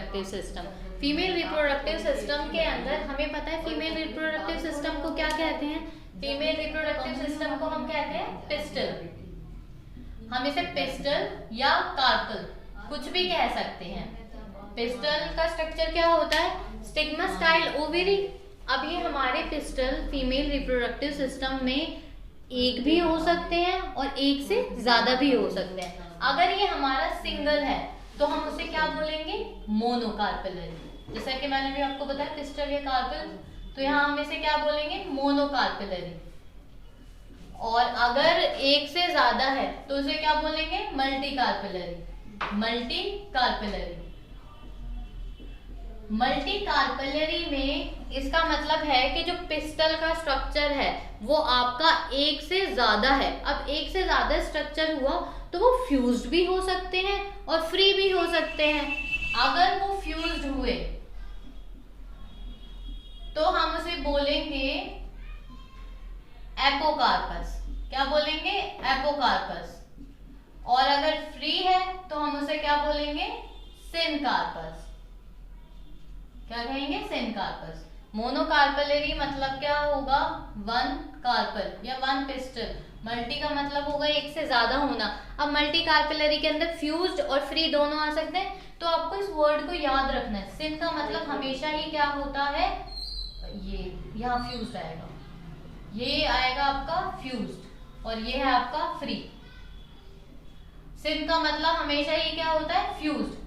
Reproductive system. Female reproductive system के अंदर हमें पता है फीमेल रिप्रोडक्टिव सिस्टम को क्या कहते हैं। फीमेल रिप्रोडक्टिव सिस्टम को हम कहते हैं पिस्टल। हम इसे पिस्टल या कार्पल कुछ भी कह सकते हैं। पिस्टल का स्ट्रक्चर क्या होता है, स्टिग्मास्टाइल ओवेरी। अब ये हमारे पिस्टल फीमेल रिप्रोडक्टिव सिस्टम में एक भी हो सकते हैं और एक से ज्यादा भी हो सकते हैं। अगर ये हमारा सिंगल है तो हम उसे क्या बोलेंगे, मोनोकार्पेलरी। जैसा कि मैंने भी आपको बताया पिस्टल या कार्पल, तो यहाँ हम इसे क्या बोलेंगे, मोनोकार्पेलरी। और अगर एक से ज्यादा है तो उसे क्या बोलेंगे, मल्टीकार्पेलरी। मल्टीकार्पेलरी मल्टीकार्पेलरी में इसका मतलब है कि जो पिस्टल का स्ट्रक्चर है वो आपका एक से ज्यादा है। अब एक से ज्यादा स्ट्रक्चर हुआ तो वो फ्यूज्ड भी हो सकते हैं और फ्री भी हो सकते हैं। अगर वो फ्यूज्ड हुए तो हम उसे बोलेंगे एपोकार्पस। क्या बोलेंगे, एपोकार्पस। और अगर फ्री है तो हम उसे क्या बोलेंगे, सिनकार्पस। क्या कहेंगे, सिनकार्पस। मोनोकार्पेलरी मतलब क्या होगा, वन कार्पल या वन पिस्टल। मल्टी का मतलब होगा एक से ज्यादा होना। अब मल्टी कार्पेलरी के अंदर फ्यूज्ड और फ्री दोनों आ सकते हैं, तो आपको इस वर्ड को याद रखना है। सिन का मतलब हमेशा ही क्या होता है, ये यहाँ फ्यूज्ड आएगा, ये आएगा आपका फ्यूज्ड और ये है आपका फ्री। सिन का मतलब हमेशा ही क्या होता है, फ्यूज्ड।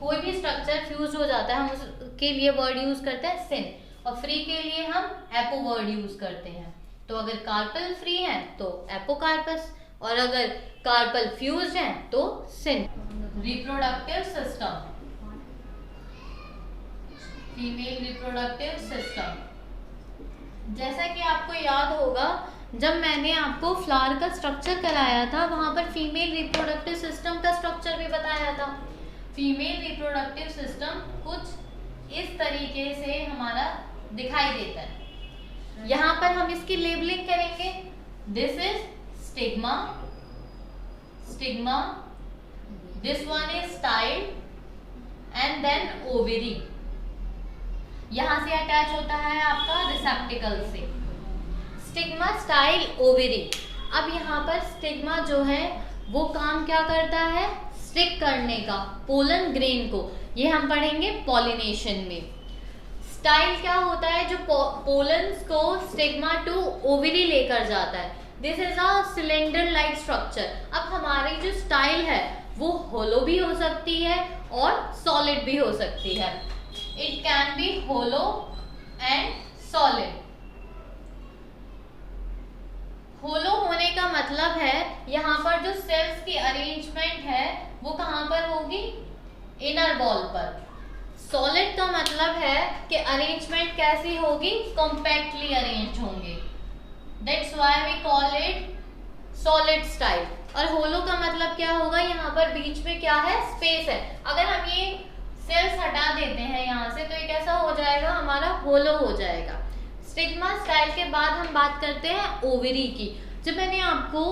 कोई भी स्ट्रक्चर फ्यूज हो जाता है हम उसके लिए वर्ड यूज करते हैं सिन, और फ्री के लिए हम एपो वर्ड यूज करते हैं। तो अगर कार्पल फ्री है तो एपोकार्पस, और अगर कार्पल फ्यूज है तो सिन। Reproductive system, female reproductive system. जैसा कि आपको याद होगा जब मैंने आपको फ्लावर का स्ट्रक्चर कराया था वहां पर फीमेल रिप्रोडक्टिव सिस्टम का स्ट्रक्चर भी बताया था। फीमेल रिप्रोडक्टिव सिस्टम कुछ इस तरीके से हमारा दिखाई देता है। यहाँ पर हम इसकी लेबलिंग करेंगे। This is stigma, stigma, this one is style and then ovary. यहां से अटैच होता है आपका रिसेप्टिकल से। Stigma, style, ovary. अब यहाँ पर स्टिग्मा जो है वो काम क्या करता है, स्टिक करने का पोलन ग्रेन को। ये हम पढ़ेंगे पॉलिनेशन में। स्टाइल क्या होता है, जो पोलन्स को स्टिग्मा टू ओवरी लेकर जाता है। This is a cylinder like structure. अब हमारी जो स्टाइल है वो होलो भी हो सकती है और सॉलिड भी हो सकती है। It can be hollow and solid. Hollow होने का मतलब है यहाँ पर जो सेल्स की अरेंजमेंट है वो कहाँ पर होगी, इनर वॉल पर। सॉलिड का मतलब है कि अरेंजमेंट कैसी होगी, कॉम्पैक्टली अरेंज होंगे। That's why we call it solid style. और होलो का मतलब क्या होगा, यहाँ पर बीच में क्या है, स्पेस है। अगर हम ये सेल्स हटा देते हैं यहाँ से तो ये कैसा हो जाएगा, हमारा होलो हो जाएगा। स्टिग्मा स्टाइल के बाद हम बात करते हैं ओवरी की। जब मैंने आपको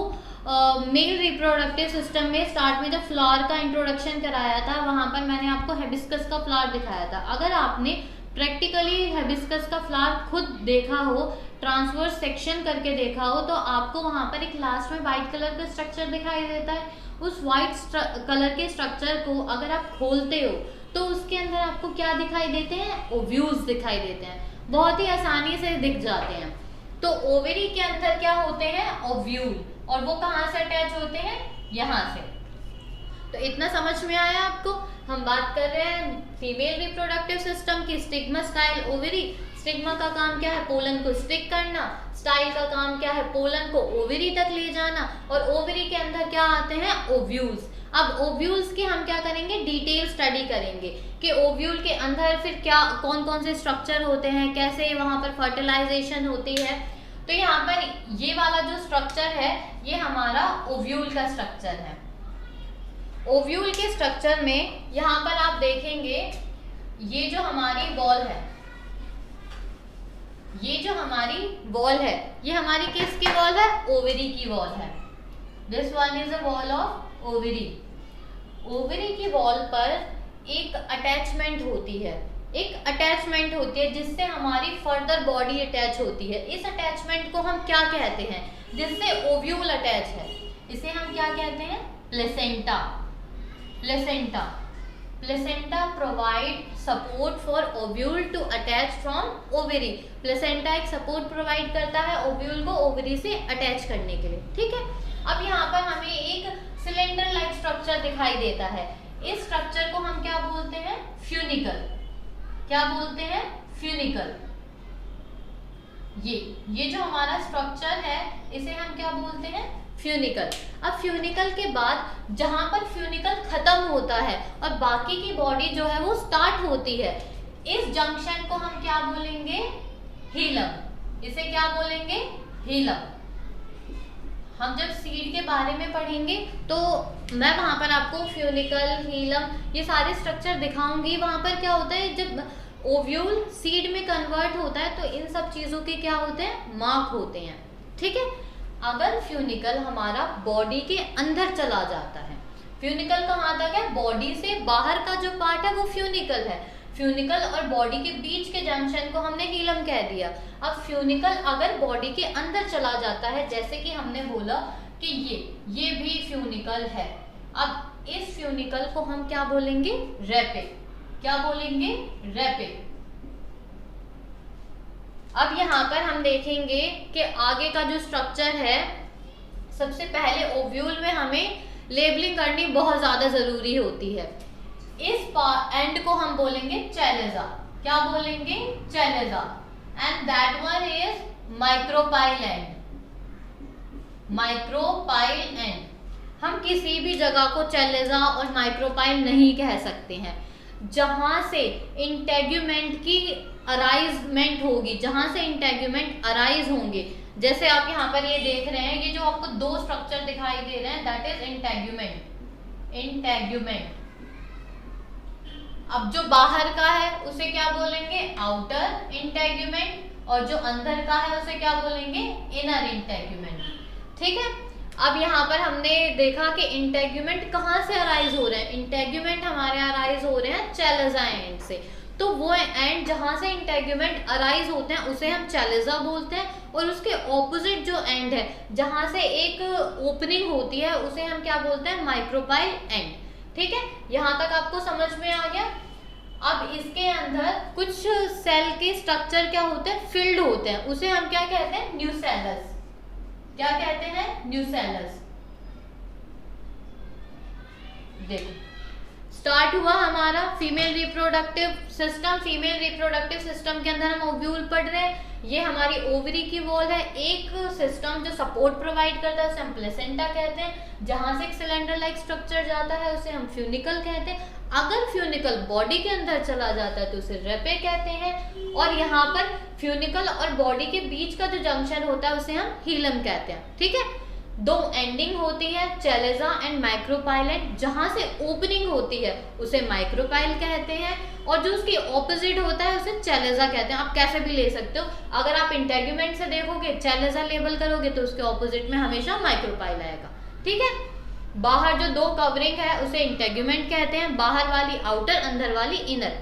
मेल रिप्रोडक्टिव सिस्टम में स्टार्ट में जब फ्लावर का इंट्रोडक्शन कराया था वहां पर मैंने आपको हेबिस्कस का फ्लावर दिखाया था। अगर आपने प्रैक्टिकली हेबिस्कस का फ्लावर खुद देखा हो, ट्रांसवर्स सेक्शन करके देखा हो, तो आपको वहां पर एक लास्ट में व्हाइट कलर का स्ट्रक्चर दिखाई देता है। उस व्हाइट कलर के स्ट्रक्चर को अगर आप खोलते हो तो उसके अंदर आपको क्या दिखाई देते हैं, ओव्यूल्स दिखाई देते हैं। बहुत ही आसानी से दिख जाते हैं। तो ओवेरी के अंदर क्या होते हैं, ओव्यूल, और वो कहाँ से अटैच होते हैं, यहाँ से। तो इतना समझ में आया आपको। हम बात कर रहे हैं फीमेल रिप्रोडक्टिव सिस्टम की, स्टिग्मा, स्टाइल, ओवेरी। स्टिग्मा का काम क्या है, पोलन को स्टिक करना। स्टाइल का काम क्या है, पोलन को ओवेरी तक ले जाना। और ओवेरी के अंदर क्या आते हैं, ओव्यूल्स। अब ओव्यूल्स की हम क्या करेंगे, डिटेल स्टडी करेंगे कि ओव्यूल के अंदर फिर क्या कौन कौन से स्ट्रक्चर होते हैं, कैसे वहां पर फर्टिलाइजेशन होती है। तो यहाँ पर ये वाला जो स्ट्रक्चर है ये हमारा ओव्यूल का स्ट्रक्चर है। ओव्यूल के स्ट्रक्चर में यहाँ पर आप देखेंगे ये जो हमारी वॉल है, ये जो हमारी वॉल है ये हमारी किसकी वॉल है, ओवरी की वॉल है। This one is a wall of ovary. Ovary की वॉल पर एक अटैचमेंट होती है, जिससे हमारी फर्दर बॉडी अटैच होती है। इस अटैचमेंट को हम क्या कहते हैं, जिससे ओव्यूल अटैच है, इसे हम क्या कहते हैं, placenta. Placenta provide support for ovule to attach from ovary. Placenta एक सपोर्ट प्रोवाइड करता है ओव्यूल को ओवरी से अटैच करने के लिए, ठीक है। अब यहाँ पर हमें एक सिलेंडर लाइक स्ट्रक्चर दिखाई देता है। इस स्ट्रक्चर को हम क्या बोलते हैं, फ्यूनिकल। क्या बोलते हैं, फ्यूनिकल। ये जो हमारा स्ट्रक्चर है इसे हम क्या बोलते हैं, फ्यूनिकल। अब फ्यूनिकल के बाद जहां पर फ्यूनिकल खत्म होता है और बाकी की बॉडी जो है वो स्टार्ट होती है, इस जंक्शन को हम क्या बोलेंगे, हीलम। इसे क्या बोलेंगे, हीलम। हम जब सीड के बारे में पढ़ेंगे तो मैं वहां पर आपको फ्यूनिकल, हीलम ये सारे स्ट्रक्चर दिखाऊंगी। वहां पर क्या होता है, जब ओव्यूल सीड में कन्वर्ट होता है तो इन सब चीजों के क्या होते हैं, मार्क होते हैं, ठीक है। अगर फ्यूनिकल हमारा बॉडी के अंदर चला जाता है, फ्यूनिकल कहाँ तक है, बॉडी से बाहर का जो पार्ट है वो फ्यूनिकल है। फ्यूनिकल और बॉडी के बीच के जंक्शन को हमने हीलम कह दिया। अब फ्यूनिकल अगर बॉडी के अंदर चला जाता है, जैसे कि हमने बोला कि ये भी फ्यूनिकल है, अब इस फ्यूनिकल को हम क्या बोलेंगे, रेपे। क्या बोलेंगे, रेपे। अब यहाँ पर हम देखेंगे कि आगे का जो स्ट्रक्चर है, सबसे पहले ओव्यूल में हमें लेबलिंग करनी बहुत ज्यादा जरूरी होती है। इस एंड को हम बोलेंगे चैलेजा। क्या बोलेंगे, chalaza. And that one is micropyle end. Micropyle end, हम किसी भी जगह को चैलेजा और माइक्रोपाइल नहीं कह सकते हैं। जहां से इंटेग्यूमेंट की अराइजमेंट होगी, जहां से इंटेग्यूमेंट अराइज होंगे, जैसे आप यहाँ पर ये देख रहे हैं, ये जो आपको दो स्ट्रक्चर दिखाई दे रहे हैं, दैट इज इंटेग्यूमेंट। इंटेग्यूमेंट। अब जो बाहर का है उसे क्या बोलेंगे, आउटर इंटेग्यूमेंट, और जो अंदर का है उसे क्या बोलेंगे, इनर इंटेग्यूमेंट, ठीक है। अब यहाँ पर हमने देखा कि इंटेग्यूमेंट कहाँ से अराइज हो रहे हैं, इंटेग्यूमेंट हमारे अराइज हो रहे हैं चैलेजा एंड से। तो वो एंड जहां से इंटेग्यूमेंट अराइज होते हैं उसे हम चैलेजा बोलते हैं, और उसके ऑपोजिट जो एंड है जहां से एक ओपनिंग होती है उसे हम क्या बोलते हैं, माइक्रोपाइल एंड, ठीक है। यहाँ तक आपको समझ में आ गया। अब इसके अंदर कुछ सेल के स्ट्रक्चर क्या होते हैं, फिल्ड होते हैं, उसे हम क्या कहते हैं, न्यूसेलस। क्या कहते हैं, न्यूसेलस। देखो स्टार्ट हुआ हमारा female reproductive system. Female reproductive system के अंदर हम ओव्यूल पढ़ रहे हैं। ये हमारी ओवरी की वॉल है, एक सिस्टम जो सपोर्ट प्रोवाइड करता है उसे हम प्लेसेंटा कहते हैं। जहां से एक सिलेंडर लाइक स्ट्रक्चर जाता है उसे हम फ्यूनिकल कहते हैं। अगर फ्यूनिकल बॉडी के अंदर चला जाता है तो उसे रेपे कहते हैं। और यहाँ पर फ्यूनिकल और बॉडी के बीच का जो जंक्शन होता है उसे हम हीलम कहते हैं, ठीक है। दो एंडिंग होती है, चैलेजा एंड माइक्रोपाइल एंड। जहां से ओपनिंग होती है उसे माइक्रोपाइल कहते हैं, और जो उसकी ऑपोजिट होता है उसे चैलेजा कहते हैं। आप कैसे भी ले सकते हो, अगर आप इंटेग्यूमेंट से देखोगे, चैलेजा लेबल करोगे तो उसके ऑपोजिट में हमेशा माइक्रोपाइल आएगा, ठीक है। बाहर जो दो कवरिंग है उसे इंटेग्यूमेंट कहते हैं, बाहर वाली आउटर, अंदर वाली इनर।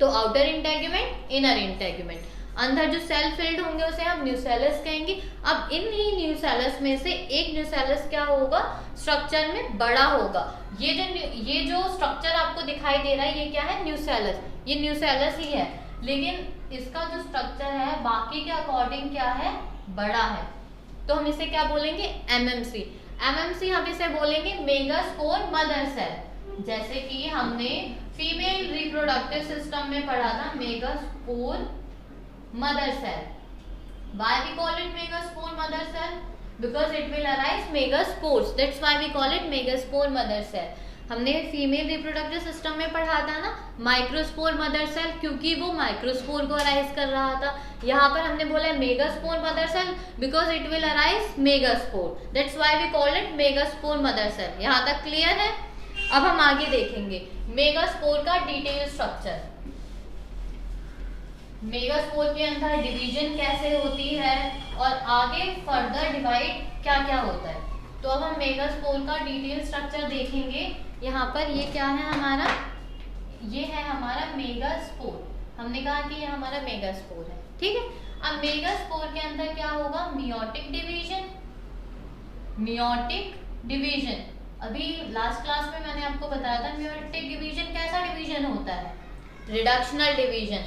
तो आउटर इंटेग्यूमेंट, इनर इंटेग्यूमेंट। अंदर जो सेल फिल्ड होंगे उसे हम न्यूसेलस कहेंगे। अब इन ही न्यूसेलस में से एक न्यूसेलस क्या होगा, स्ट्रक्चर में बड़ा होगा। ये जो स्ट्रक्चर आपको दिखाई दे रहा है ये क्या है, न्यूसेलस। ये न्यूसेलस ही है, लेकिन इसका जो स्ट्रक्चर है बाकी के अकॉर्डिंग क्या है, बड़ा है। तो हम इसे क्या बोलेंगे, एमएमसी। एमएमसी हम इसे बोलेंगे मेगास्पोर मदर सेल। जैसे कि हमने फीमेल रिप्रोडक्टिव सिस्टम में पढ़ा था megaspore mother cell. Why we call it megaspore mother cell? Because it will arise megaspores. That's why we call it megaspore mother cell. हमने फीमेल रिप्रोडक्टिव सिस्टम में पढ़ा था ना माइक्रोस्पोर मदर सेल, क्योंकि वो माइक्रोस्पोर को अराइज कर रहा था। यहाँ पर हमने बोला है megaspore mother cell because it will arise megaspore. That's why we call it megaspore mother cell. यहाँ तक क्लियर है। अब हम आगे देखेंगे मेगास्पोर का डिटेल स्ट्रक्चर। मेगास्पोर के अंदर डिवीजन कैसे होती है और आगे फर्दर डिवाइड क्या क्या होता है। तो अब हम मेगास्पोर का डिटेल स्ट्रक्चर देखेंगे। यहाँ पर ये क्या है हमारा ये है हमारा मेगास्पोर। हमने कहा कि ये हमारा मेगास्पोर है, ठीक है। अब मेगास्पोर के अंदर क्या होगा, मियोटिक डिवीजन। मियोटिक डिवीजन अभी लास्ट क्लास में मैंने आपको बताया था, मियोटिक डिवीजन कैसा डिवीजन होता है, रिडक्शनल डिवीजन।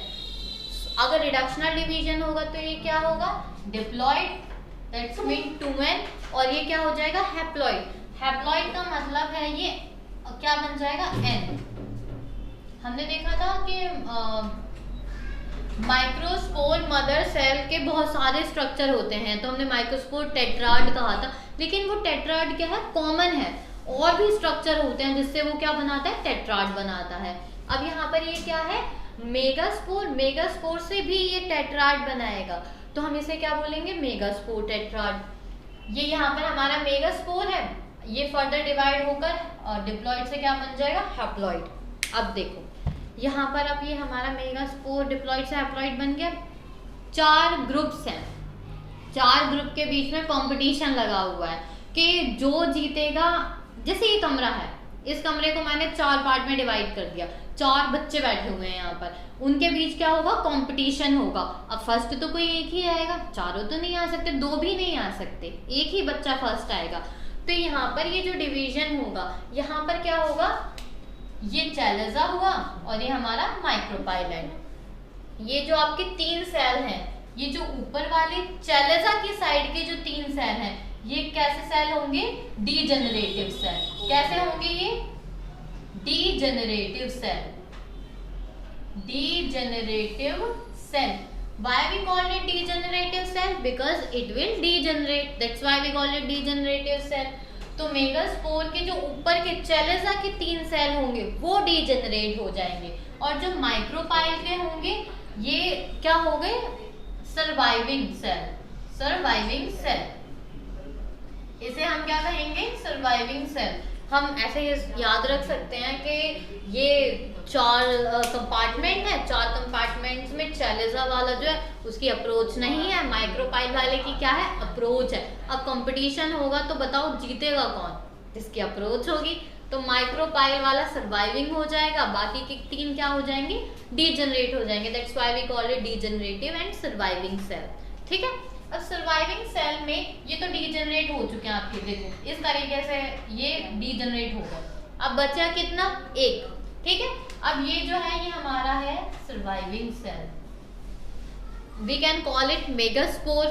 अगर रिडक्शनल डिवीजन होगा तो ये क्या होगा, डिप्लॉइड, दैट्स मीन 2n, और ये क्या हो जाएगा, हैप्लॉइड। हैप्लॉइड का मतलब है ये क्या बन जाएगा, n। हमने देखा था कि माइक्रोस्पोर मदर सेल के बहुत सारे स्ट्रक्चर होते हैं, तो हमने माइक्रोस्पोर टेट्राड कहा था, लेकिन वो टेट्राड क्या है, कॉमन है। और भी स्ट्रक्चर होते हैं जिससे वो क्या बनाता है, टेट्राड बनाता है। अब यहाँ पर ये क्या है, मेगास्पोर। मेगास्पोर से भी ये टेट्राड बनाएगा, तो हम इसे क्या बोलेंगे, मेगास्पोर टेट्राड। ये यहाँ पर हमारा मेगास्पोर है, ये फर्दर डिवाइड होकर डिप्लॉइड से क्या बन जाएगा, हैप्लॉइड। अब देखो यहाँ पर, अब ये हमारा मेगास्पोर डिप्लॉइड से हैप्लॉइड बन गया। 4 ग्रुप्स हैं, 4 ग्रुप के बीच में कंपटीशन लगा हुआ है कि जो जीतेगा। जैसे ये कमरा है, इस कमरे को मैंने 4 पार्ट में डिवाइड कर दिया, 4 बच्चे बैठे हुए हैं यहाँ पर, उनके बीच क्या होगा, कंपटीशन होगा। अब फर्स्ट तो कोई एक ही आएगा, चारों तो नहीं आ सकते, 2 भी नहीं आ सकते, एक ही बच्चा फर्स्ट आएगा। तो यहाँ पर ये जो डिवीजन होगा, यहाँ पर क्या होगा, ये चैलेजा हुआ और ये हमारा माइक्रोपाइलैंड। ये जो आपके 3 सेल हैं, ये जो ऊपर वाले चैलेजा की साइड के जो 3 सेल हैं, ये कैसे सेल होंगे, डीजेनरेटिव सेल। कैसे होंगे ये, degenerative cell. Degenerative cell. Why we call it degenerative cell? Because it will degenerate. That's why we call it degenerative cell. तो मेगास्पोर के जो ऊपर के चैलेजा के 3 सेल होंगे वो डीजेनरेट हो जाएंगे, और जो माइक्रोपाइल के होंगे ये क्या हो गए, सर्वाइविंग सेल। सर्वाइविंग सेल, इसे हम क्या कहेंगे, सर्वाइविंग सेल। हम ऐसे याद रख सकते हैं कि ये 4 कंपार्टमेंट है, 4 कंपार्टमेंट्स में चैलेजा वाला जो है उसकी अप्रोच नहीं है, माइक्रोपाइल वाले की क्या है, अप्रोच है। अब कंपटीशन होगा तो बताओ जीतेगा कौन, जिसकी अप्रोच होगी। तो माइक्रोपाइल वाला सर्वाइविंग हो जाएगा, बाकी के 3 क्या हो जाएंगे, डीजेनरेट हो जाएंगे। That's why we call it degenerative and surviving cell, ठीक है। अब सर्वाइविंग सेल में ये तो डीजेनरेट हो चुके हैं आपके, देखो इस तरीके से ये डीजेनरेट हो गए। अब बचा कितना, 1, ठीक है। अब ये जो है ये हमारा है surviving cell, we can call it megaspore.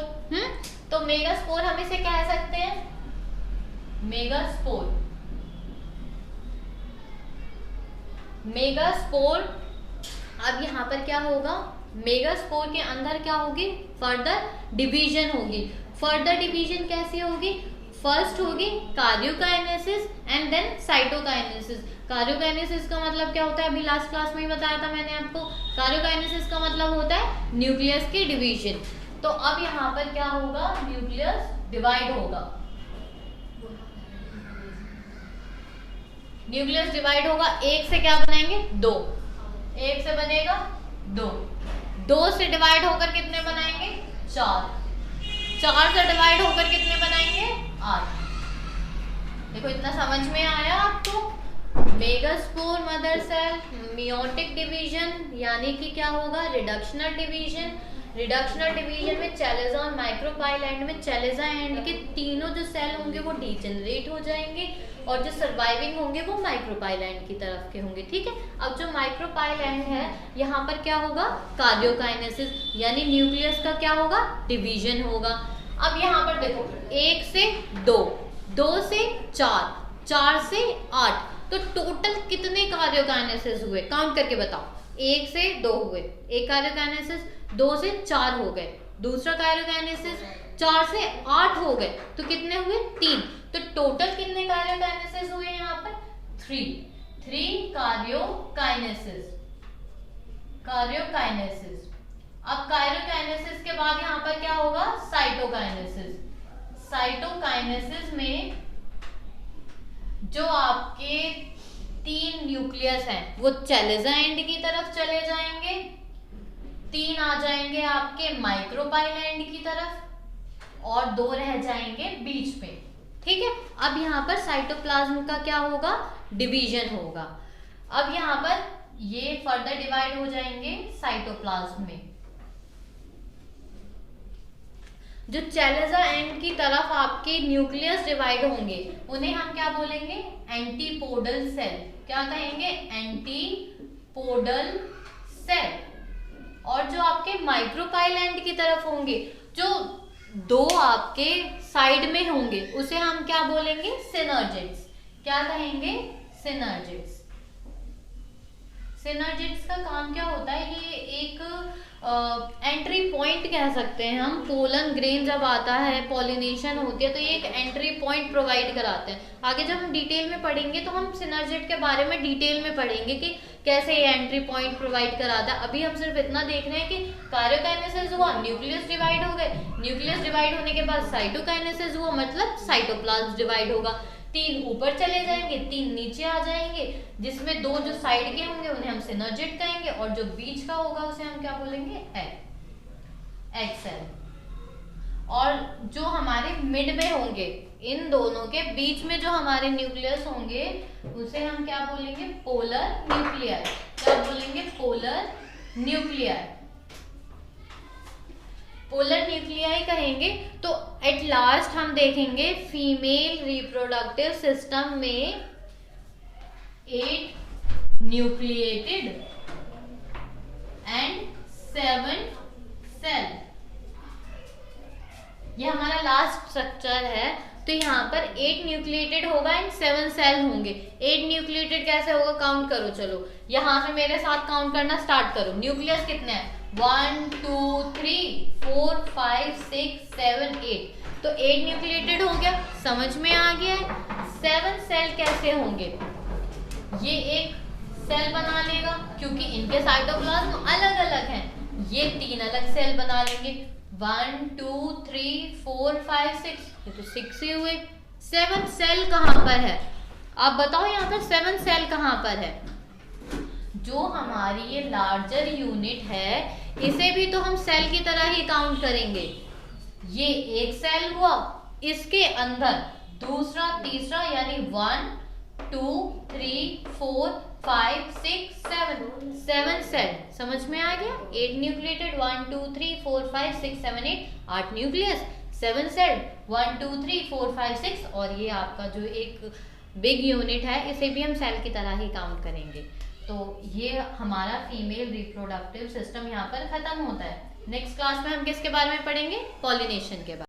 तो मेगास्पोर हम इसे कह सकते हैं, मेगास्पोर। मेगास्पोर। अब यहाँ पर क्या होगा, मेगास्पोर के अंदर क्या होगी, फर्दर डिवीजन होगी। फर्दर डिवीजन कैसी होगी, फर्स्ट होगी karyokinesis and then cytokinesis. Karyokinesis का मतलब क्या होता है, अभी लास्ट क्लास में ही बताया था मैंने आपको। कार्योकाइनेसिस का मतलब होता है न्यूक्लियस की डिवीजन। तो अब यहाँ पर क्या होगा, न्यूक्लियस डिवाइड होगा। न्यूक्लियस डिवाइड होगा, 1 से क्या बनाएंगे, 2, 1 से बनेगा 2, 2 से डिवाइड होकर कितने बनाएंगे, 4, 4 से डिवाइड होकर कितने बनाएंगे, 8। देखो इतना समझ में आया आपको। Megaspore mother cell, meiotic division यानी कि क्या होगा, रिडक्शनल डिवीजन। रिडक्शनल डिवीजन में चैलेजा और माइक्रोपाइल एंड में चैलेजा एंड के तीनों जो सेल होंगे वो डीजेनरेट हो जाएंगे, और जो सर्वाइविंग होंगे वो माइक्रोपाइल एंड की तरफ के होंगे, ठीक है। अब जो माइक्रोपाइल एंड है यहाँ पर क्या होगा, कार्योकाइनेसिस यानी न्यूक्लियस का क्या होगा, डिवीजन होगा। अब यहाँ पर देखो 1 से 2, 2 से 4, 4 से 8, तो टोटल कितने कार्योकाइनेसिस हुए, काउंट करके बताओ। 1 से 2 हुए, एक कार्योकाइनेसिस, 2 से 4 हो गए, दूसरा कार्योकाइनेसिस 4 से 8 हो गए, तो कितने हुए, 3। तो टोटल कितने कार्योकाइनेसिस हुए यहाँ पर, 3 कार्योकाइनेसिस। कार्योकाइनेसिस। अब कार्योकाइनेसिस के बाद यहाँ पर क्या होगा, साइटोकाइनेसिस। साइटोकाइनेसिस में जो आपके 3 न्यूक्लियस हैं वो चैलेजा एंड की तरफ चले जाएंगे, 3 आ जाएंगे आपके माइक्रोपाइल एंड की तरफ, और 2 रह जाएंगे बीच में, ठीक है। अब यहाँ पर साइटोप्लाज्म का क्या होगा, डिवीजन होगा। अब यहाँ पर ये फर्दर डिवाइड हो जाएंगे साइटोप्लाज्म में। जो चैलेजा एंड की तरफ आपके न्यूक्लियस डिवाइड होंगे उन्हें हम क्या बोलेंगे, एंटीपोडल सेल। क्या कहेंगे, एंटीपोडल सेल। और जो आपके माइक्रोपाइल एंड की तरफ होंगे, जो दो आपके साइड में होंगे, उसे हम क्या बोलेंगे, सिनर्जिड्स। क्या कहेंगे, सिनर्जिड्स। सिनर्जिड्स का काम क्या होता है, ये एक एंट्री पॉइंट कह सकते हैं हम। पोलन ग्रेन जब आता है, पॉलिनेशन होती है, तो ये एक एंट्री पॉइंट प्रोवाइड कराते हैं। आगे जब हम डिटेल में पढ़ेंगे तो हम सिनर्जिड के बारे में डिटेल में पढ़ेंगे कि कैसे ये एंट्री पॉइंट प्रोवाइड कराता है। अभी हम सिर्फ इतना देख रहे हैं कि कार्योकाइनेसिस हुआ, न्यूक्लियस डिवाइड हो गए, न्यूक्लियस डिवाइड होने के बाद साइटोकाइनेसिस हुआ, मतलब साइटोप्लाज्म डिवाइड होगा। 3 ऊपर चले जाएंगे, 3 नीचे आ जाएंगे, जिसमें 2 जो साइड के होंगे उन्हें हम सिनर्जिड कहेंगे, और जो बीच का होगा उसे हम क्या बोलेंगे, एग सेल। और जो हमारे मिड में होंगे, इन दोनों के बीच में जो हमारे न्यूक्लियस होंगे उसे हम क्या बोलेंगे, पोलर न्यूक्लियर। क्या बोलेंगे, पोलर न्यूक्लियर। पोलर न्यूक्लियाई कहेंगे। तो एट लास्ट हम देखेंगे फीमेल रिप्रोडक्टिव सिस्टम में 8 न्यूक्लिएटेड एंड 7 सेल। ये हमारा लास्ट स्ट्रक्चर है। तो यहाँ पर 8 न्यूक्लिएटेड होगा एंड 7 सेल होंगे। 8 न्यूक्लिएटेड कैसे होगा, काउंट करो, चलो यहाँ से मेरे साथ काउंट करना स्टार्ट करो। न्यूक्लियस कितने हैं, 1 2 3 4 5 6 7 8। तो 8 न्यूक्लिएटेड हो गया, समझ में आ गया है। 7 सेल कैसे होंगे, ये एक सेल बना लेगा क्योंकि इनके साइटोप्लाज्म अलग अलग हैं। ये 3 अलग सेल बना लेंगे, 1 2 3 4 5 6, ये तो 6 ही हुए। 7 सेल कहाँ पर है, आप बताओ यहाँ पर 7 सेल कहाँ पर है। जो हमारी ये लार्जर यूनिट है इसे भी तो हम सेल की तरह ही काउंट करेंगे। ये एक सेल हुआ, इसके अंदर दूसरा तीसरा, यानी 1 2 3 4 5 6 7 सेल। समझ में आ गया। 8 न्यूक्लिएटेड, 1 2 3 4 5 6 7 8 8 न्यूक्लियस, 7 सेल, 1 2 3 4 5 6। और ये आपका जो एक बिग यूनिट है इसे भी हम सेल की तरह ही काउंट करेंगे। तो ये हमारा फीमेल रिप्रोडक्टिव सिस्टम यहाँ पर खत्म होता है। नेक्स्ट क्लास में हम किसके बारे में पढ़ेंगे, पॉलिनेशन के बारे में।